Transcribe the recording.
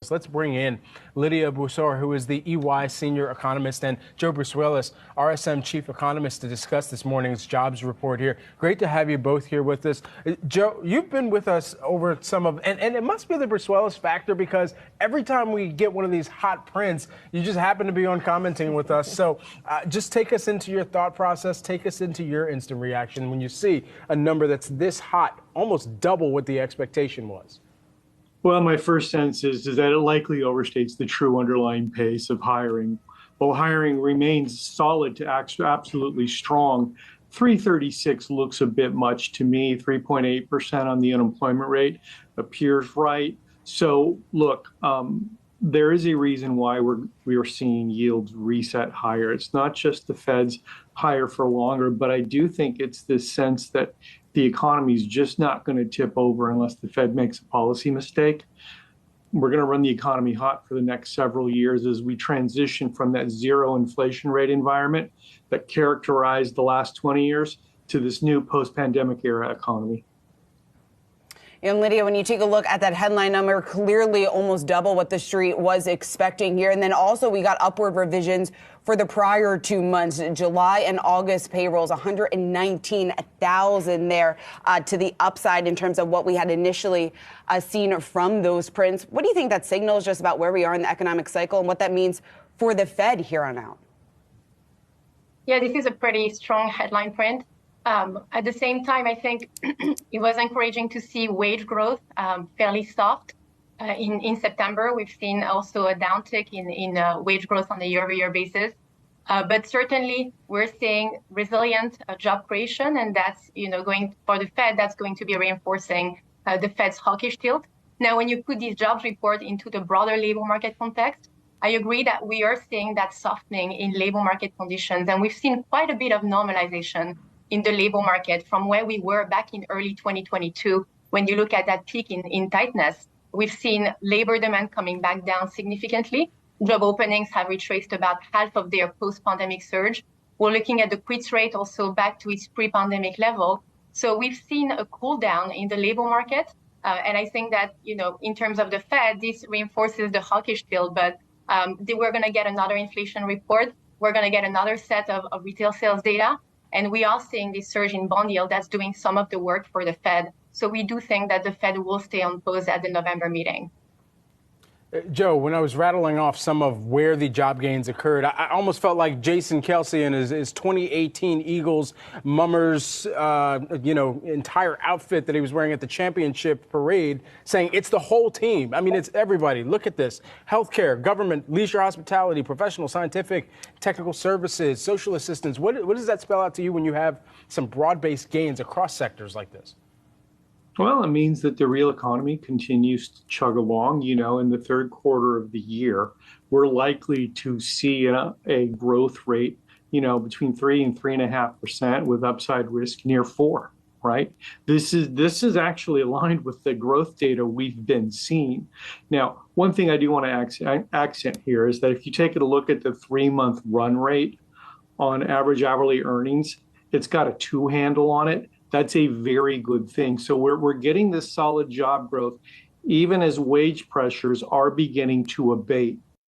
this. Let's bring in Lydia Boussor, who is the EY senior economist, and Joe Brusuelas, RSM chief economist, to discuss this morning's jobs report here. Great to have you both here with us. Joe, you've been with us over some of, and it must be the Brusuelas factor, because every time we get one of these hot prints, you just happen to be on commenting with us. So just take us into your thought process, take us into your instant reaction when you see a number that's this hot, almost double what the expectation was. Well, my first sense is that it likely overstates the true underlying pace of hiring. While hiring remains solid to absolutely strong, 336 looks a bit much to me. 3.8% on the unemployment rate appears right. So, look, there is a reason why we are seeing yields reset higher. It's not just the Fed's higher for longer, but I do think it's this sense that the economy is just not going to tip over unless the Fed makes a policy mistake. We're going to run the economy hot for the next several years as we transition from that zero inflation rate environment that characterized the last 20 years to this new post-pandemic era economy. And Lydia, when you take a look at that headline number, clearly almost double what the street was expecting here. And then also we got upward revisions for the prior 2 months, July and August payrolls, 119,000 there to the upside in terms of what we had initially seen from those prints. What do you think that signals just about where we are in the economic cycle and what that means for the Fed here on out? Yeah, this is a pretty strong headline print. At the same time, I think it was encouraging to see wage growth fairly soft. In September, we've seen also a downtick in wage growth on a year-over-year basis. But certainly, we're seeing resilient job creation, and that's going for the Fed. That's going to be reinforcing the Fed's hawkish tilt. Now, when you put these jobs report into the broader labor market context, I agree that we are seeing that softening in labor market conditions, and we've seen quite a bit of normalization in the labor market from where we were back in early 2022. When you look at that peak in tightness, we've seen labor demand coming back down significantly. Job openings have retraced about half of their post-pandemic surge. We're looking at the quits rate also back to its pre-pandemic level. So we've seen a cool down in the labor market. And I think that, in terms of the Fed, this reinforces the hawkish tilt. But we're going to get another inflation report. We're going to get another set of retail sales data. And we are seeing this surge in bond yield that's doing some of the work for the Fed. So we do think that the Fed will stay on pause at the November meeting. Joe, when I was rattling off some of where the job gains occurred, I almost felt like Jason Kelce and his 2018 Eagles mummers, entire outfit that he was wearing at the championship parade, saying it's the whole team. I mean, it's everybody. Look at this. Healthcare, government, leisure, hospitality, professional, scientific, technical services, social assistance. What does that spell out to you when you have some broad-based gains across sectors like this? Well, it means that the real economy continues to chug along. In the third quarter of the year, we're likely to see a growth rate, between 3 and 3.5%, with upside risk near 4. Right. This is actually aligned with the growth data we've been seeing. Now, one thing I do want to accent here is that if you take a look at the 3-month run rate on average hourly earnings, it's got a 2 handle on it. That's a very good thing. So we're getting this solid job growth, even as wage pressures are beginning to abate.